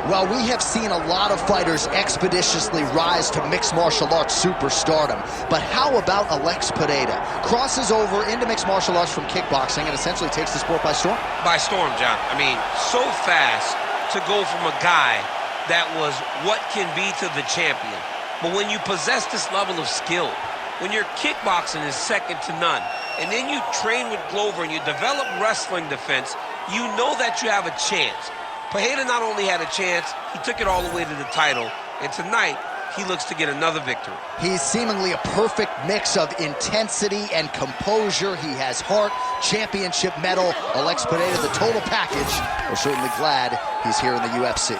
Well, we have seen a lot of fighters expeditiously rise to mixed martial arts superstardom. But how about Alex Pereira? Crosses over into mixed martial arts from kickboxing and essentially takes the sport by storm? By storm, John. I mean, so fast to go from a guy that was what can be to the champion. But when you possess this level of skill, when your kickboxing is second to none, and then you train with Glover and you develop wrestling defense, you know that you have a chance. Pereira not only had a chance, he took it all the way to the title, and tonight, he looks to get another victory. He's seemingly a perfect mix of intensity and composure. He has heart, championship medal. Alex Pereira, the total package. We're certainly glad he's here in the UFC.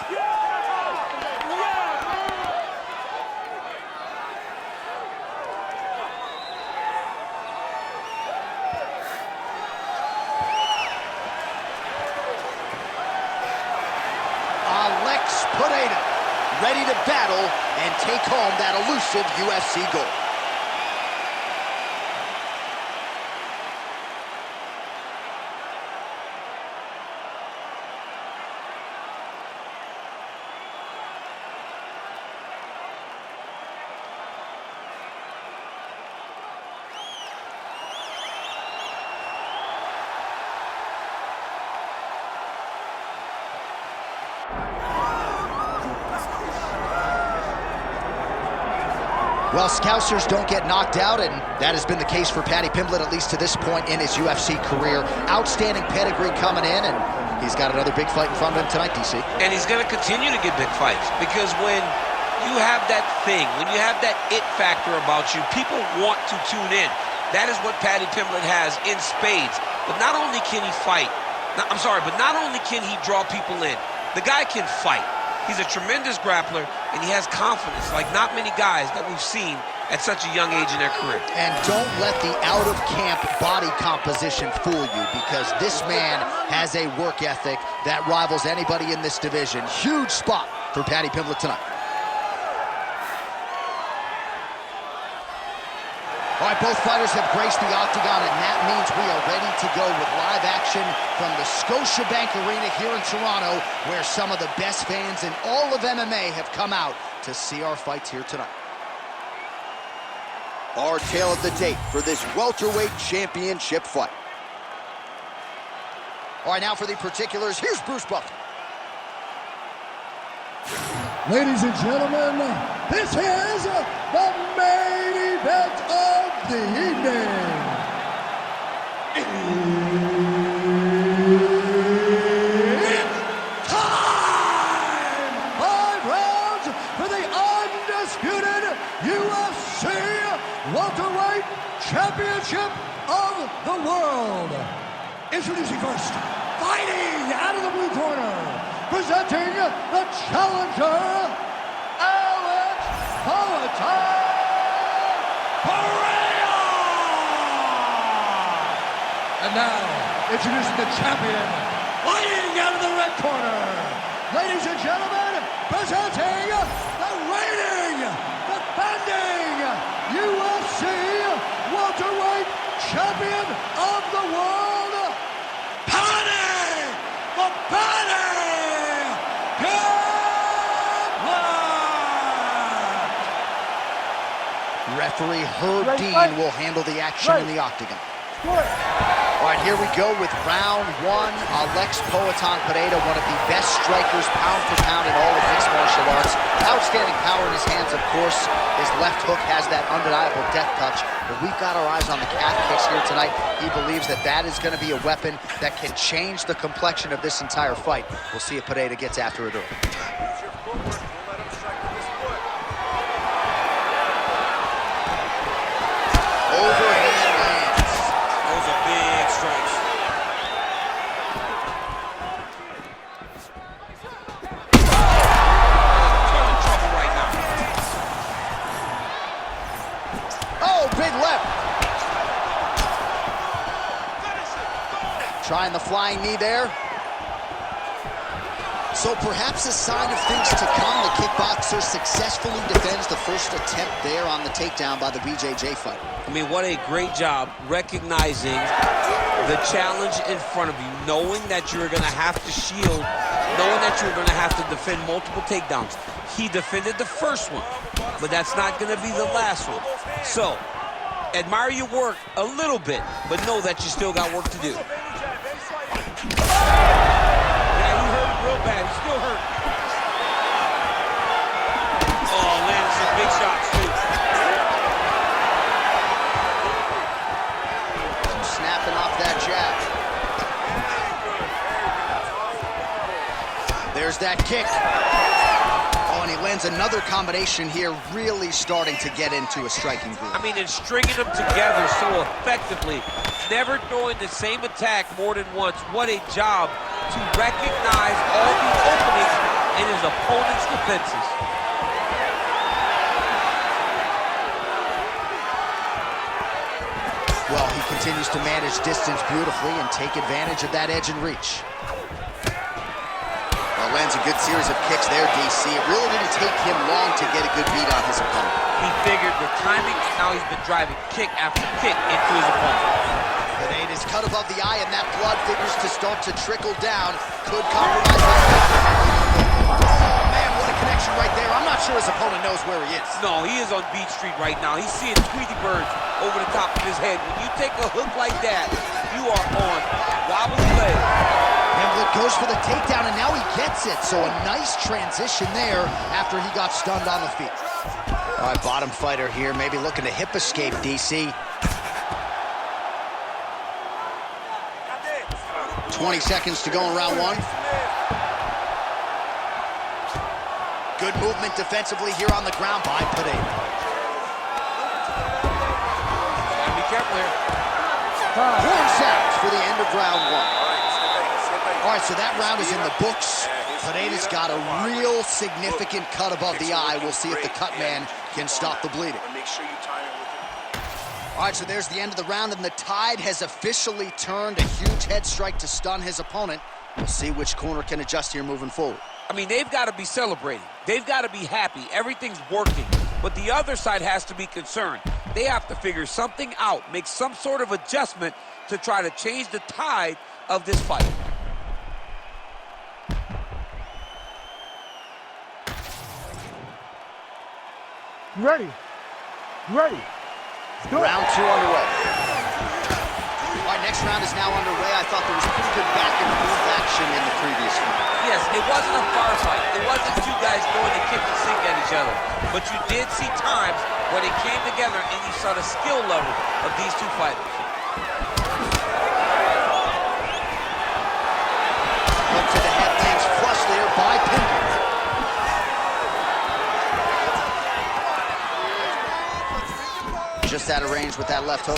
Alex Pereira, ready to battle and take home that elusive UFC gold. Well, Scousers don't get knocked out, and that has been the case for Paddy Pimblett, at least to this point in his UFC career. Outstanding pedigree coming in, and he's got another big fight in front of him tonight, DC. And he's going to continue to get big fights, because when you have that thing, when you have that it factor about you, people want to tune in. That is what Paddy Pimblett has in spades. But not only can he fight, but not only can he draw people in, the guy can fight. He's a tremendous grappler, and he has confidence like not many guys that we've seen at such a young age in their career. And don't let the out-of-camp body composition fool you, because this man has a work ethic that rivals anybody in this division. Huge spot for Paddy Pimblett tonight. All right, both fighters have graced the octagon, and that means we are ready to go with live action from the Scotiabank Arena here in Toronto, where some of the best fans in all of MMA have come out to see our fights here tonight. Our tale of the tape for this welterweight championship fight. All right, now for the particulars, here's Bruce Buffer. Ladies and gentlemen, this is the main event of the evening. It's time! 5 rounds for the undisputed UFC welterweight championship of the world. Introducing first, fighting out of the blue corner, presenting the challenger, Alex Pereira! And now, introducing the champion, fighting out of the red corner. Ladies and gentlemen, presenting the reigning, defending UFC welterweight champion of the world, Paddy Pimblett! Referee Herb Dean will handle the action in the octagon. All right, here we go with round 1. Alex Pereira, one of the best strikers pound for pound in all of mixed martial arts. Outstanding power in his hands, of course. His left hook has that undeniable death touch. But we've got our eyes on the calf kicks here tonight. He believes that that is going to be a weapon that can change the complexion of this entire fight. We'll see if Pereira gets after it early. Overhand lands. Those are big strikes. You're in trouble right now. Oh, big left. Trying the flying knee there. So perhaps a sign of things to come. The kickboxer successfully defends the first attempt there on the takedown by the BJJ fighter. I mean, what a great job recognizing the challenge in front of you, knowing that you're going to have to shield knowing that you're going to have to defend multiple takedowns. He defended the first one, but that's not going to be the last one. So, admire your work a little bit, but know that you still got work to do. Yeah, he hurt real bad. He's still hurt. Oh, landed some big shots, too. Snapping off that jab. There's that kick. Oh, and he lands another combination here, really starting to get into a striking groove. I mean, and stringing them together so effectively, never throwing the same attack more than once. What a job to recognize all the openings in his opponent's defenses. Well, he continues to manage distance beautifully and take advantage of that edge and reach. Well, lands a good series of kicks there, DC. It really didn't take him long to get a good beat on his opponent. He figured the timing, and now he's been driving kick after kick into his opponent. Grenade is cut above the eye, and that blood figures to start to trickle down. Could compromise that. Oh, man, what a connection right there. I'm not sure his opponent knows where he is. No, he is on Beat Street right now. He's seeing Tweety Birds over the top of his head. When you take a hook like that, you are on wobbly legs. Pimblett goes for the takedown, and now he gets it. So a nice transition there after he got stunned on the feet. All right, bottom fighter here, maybe looking to hip escape, DC. 20 seconds to go in round one. Good movement defensively here on the ground by Pereira. Be careful here. Horns out for the end of round one. All right, so that round is in the books. Pereira's got a real significant cut above the eye. We'll see if the cut man can stop the bleeding. Make sure you time it with it. All right, so there's the end of the round, and the tide has officially turned. A huge head strike to stun his opponent. We'll see which corner can adjust here moving forward. I mean, they've got to be celebrating. They've got to be happy. Everything's working. But the other side has to be concerned. They have to figure something out, make some sort of adjustment to try to change the tide of this fight. Ready. Ready. Round two underway. All right, next round is now underway. I thought there was pretty good back and forth action in the previous round. Yes, it wasn't a firefight. It wasn't two guys going to kick and sink at each other. But you did see times where they came together and you saw the skill level of these two fighters. Up to the head, lands flush there by Pimblett. Just out of range with that left hook.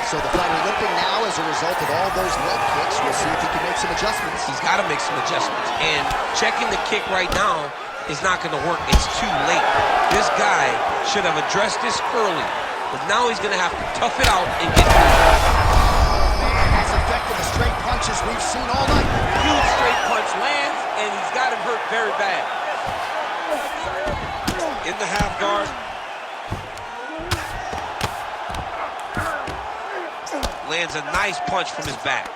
So the fighter limping now as a result of all those leg kicks. We'll see if he can make some adjustments. He's got to make some adjustments. And checking the kick right now is not going to work. It's too late. This guy should have addressed this early. But now he's going to have to tough it out and get through. Oh, man, that's effective the straight punches we've seen all night. Huge straight punch lands, and he's got him hurt very bad. In the half guard. Lands a nice punch from his back.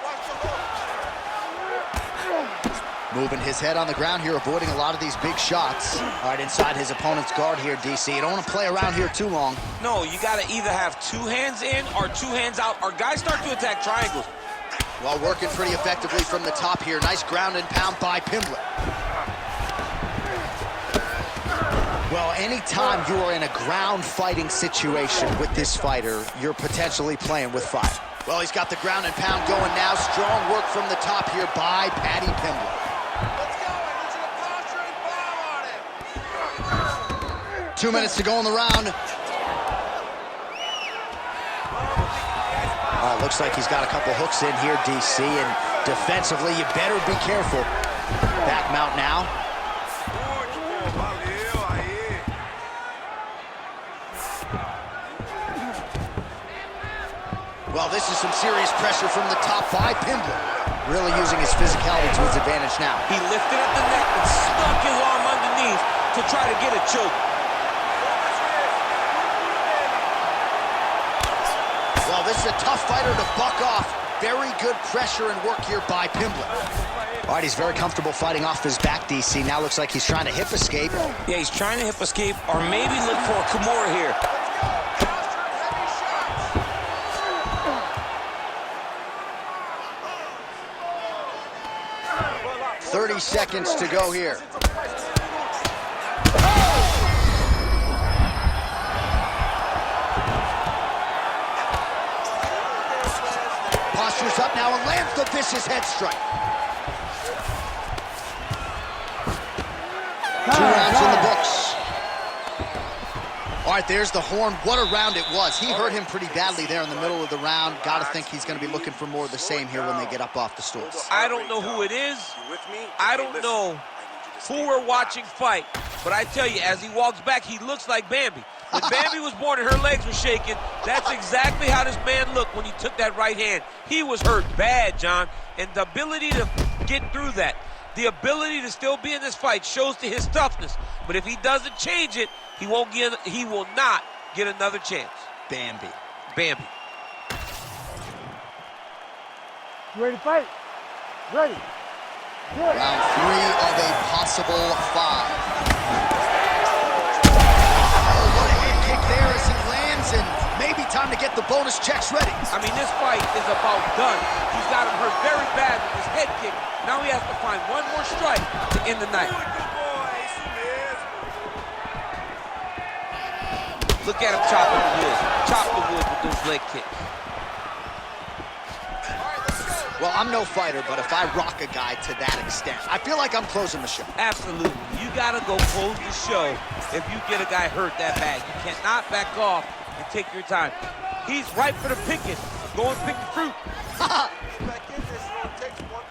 Moving his head on the ground here, avoiding a lot of these big shots. All right, inside his opponent's guard here, DC. You don't want to play around here too long. No, you got to either have two hands in or two hands out, or guys start to attack triangles. Well, working pretty effectively from the top here. Nice ground and pound by Pimblett. Well, anytime you are in a ground fighting situation with this fighter, you're potentially playing with fire. Well, he's got the ground and pound going now. Strong work from the top here by Paddy Pimblett. Let's go. I need you to posture and bomb on him. 2 minutes to go in the round. Looks like he's got a couple hooks in here, DC, and defensively, you better be careful. Back mount now. Well, this is some serious pressure from the top by Pimblett. Really using his physicality to his advantage now. He lifted up the neck and stuck his arm underneath to try to get a choke. Well, this is a tough fighter to buck off. Very good pressure and work here by Pimblett. All right, he's very comfortable fighting off his back, DC. Now looks like he's trying to hip escape. Yeah, he's trying to hip escape or maybe look for a Kimura here. 30 seconds to go here. Postures up now and lands the vicious head strike. 2 rounds in the books. All right, there's the horn. What a round it was. He hurt him pretty badly there in the middle of the round. Got to think he's going to be looking for more of the same here when they get up off the stools. I don't know who it is. I don't know who we're watching fight. But I tell you, as he walks back, he looks like Bambi. When Bambi was born and her legs were shaking, that's exactly how this man looked when he took that right hand. He was hurt bad, John. And the ability to get through that, the ability to still be in this fight shows to his toughness. But if he doesn't change it, he will not get another chance. Bambi. Bambi. You ready to fight? Ready. Good. Round 3 of a possible 5. Oh, what a head kick there as he lands, and maybe time to get the bonus checks ready. I mean, this fight is about done. He's got him hurt very bad with his head kick. Now he has to find one more strike to end the night. Look at him chopping the wood. Chop the wood with those leg kicks. Well, I'm no fighter, but if I rock a guy to that extent, I feel like I'm closing the show. Absolutely. You got to go close the show if you get a guy hurt that bad. You cannot back off and take your time. He's ripe for the picking. Go and pick the fruit.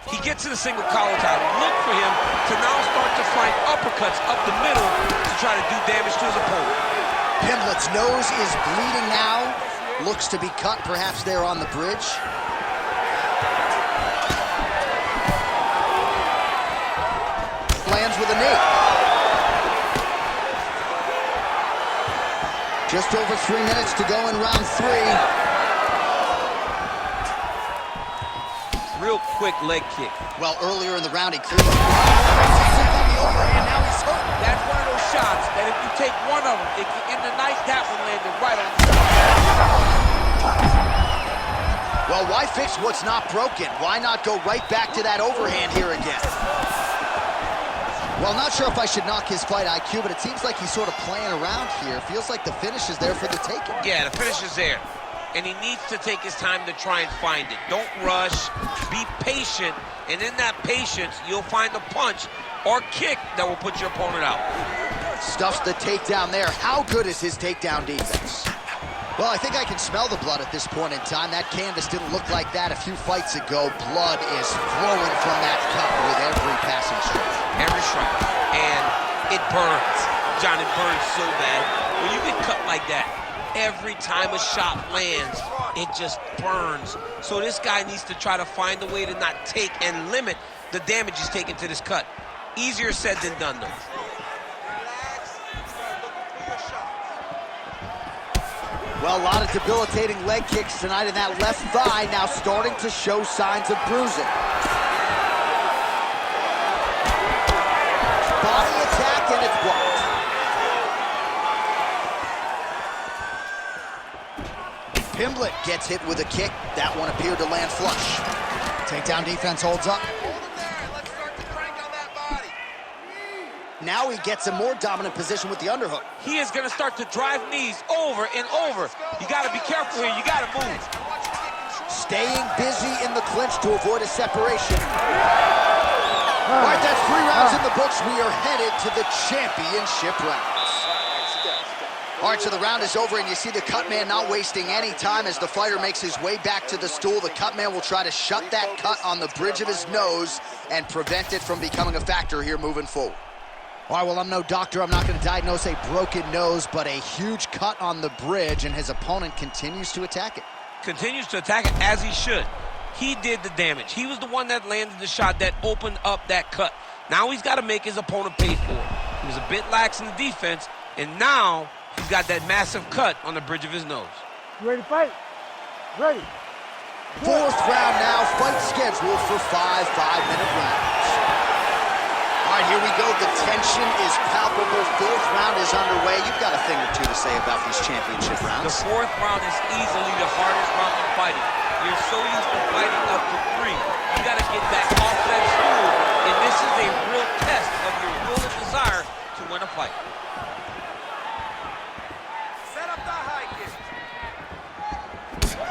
He gets to the single collar title. Look for him to now start to find uppercuts up the middle to try to do damage to his opponent. Pimblett's nose is bleeding now. Looks to be cut, perhaps there on the bridge. Lands with a knee. Just over 3 minutes to go in round 3. Real quick leg kick. Well, earlier in the round, he cleared the overhand. Now he's hurt. That's one of those shots that if you take one of them, it can end the night. That one landed right on the Well, why fix what's not broken? Why not go right back to that overhand here again? Well, not sure if I should knock his fight IQ, but it seems like he's sort of playing around here. Feels like the finish is there for the taking. Yeah, the finish is there. And he needs to take his time to try and find it. Don't rush. Be patient. And in that patience, you'll find a punch or kick that will put your opponent out. Stuffs the takedown there. How good is his takedown defense? Well, I think I can smell the blood at this point in time. That canvas didn't look like that a few fights ago. Blood is flowing from that cut with every passing strike. Every strike. And it burns. John, it burns so bad. When you get cut like that, every time a shot lands, it just burns. So this guy needs to try to find a way to not take and limit the damage he's taken to this cut. Easier said than done, though. Well, a lot of debilitating leg kicks tonight in that left thigh, now starting to show signs of bruising. Body attack, and it's blocked. Pimblett gets hit with a kick. That one appeared to land flush. Takedown defense holds up. Now he gets a more dominant position with the underhook. He is going to start to drive knees over and over. You got to be careful here. You got to move. Staying busy in the clinch to avoid a separation. All right, that's 3 rounds in the books. We are headed to the championship rounds. All right, so the round is over, and you see the cut man not wasting any time as the fighter makes his way back to the stool. The cut man will try to shut that cut on the bridge of his nose and prevent it from becoming a factor here moving forward. All right, well, I'm no doctor. I'm not going to diagnose a broken nose, but a huge cut on the bridge, and his opponent continues to attack it. Continues to attack it as he should. He did the damage. He was the one that landed the shot that opened up that cut. Now he's got to make his opponent pay for it. He was a bit lax in the defense, and now he's got that massive cut on the bridge of his nose. You ready to fight? Ready. Fourth round now, fight scheduled for 5 5-minute rounds. All right, here we go. The tension is palpable. Fourth round is underway. You've got a thing or two to say about these championship rounds. The fourth round is easily the hardest round in fighting. You're so used to fighting up to 3. You got to get back off that stool, and this is a real test of your will and desire to win a fight. Set up the high kick.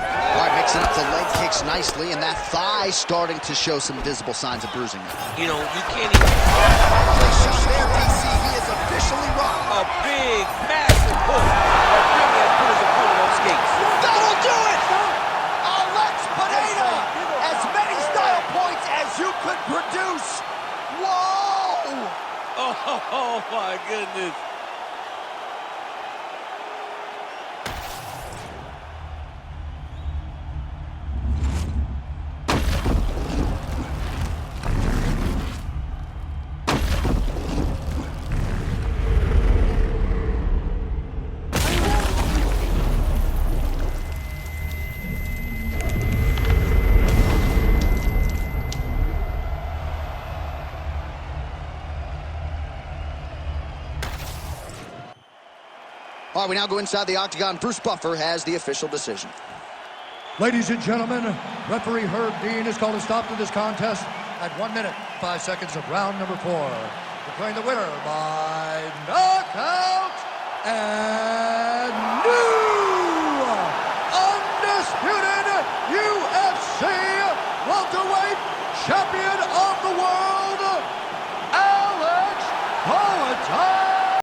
All right, mixing up the leg kicks nicely, and that thigh starting to show some visible signs of bruising now. You know, you can't even... Nice shot there, DC. He is officially rocked. A big, massive hook that really has put his opponent on skates. That'll do it! Alex Pereira! As many style points as you could produce. Whoa! Oh my goodness. All right, we now go inside the octagon. Bruce Buffer has the official decision. Ladies and gentlemen, referee Herb Dean has called a stop to this contest at 1 minute, 5 seconds of round number 4. Declaring the winner by knockout and new undisputed UFC welterweight champion of the world, Alex Poatan.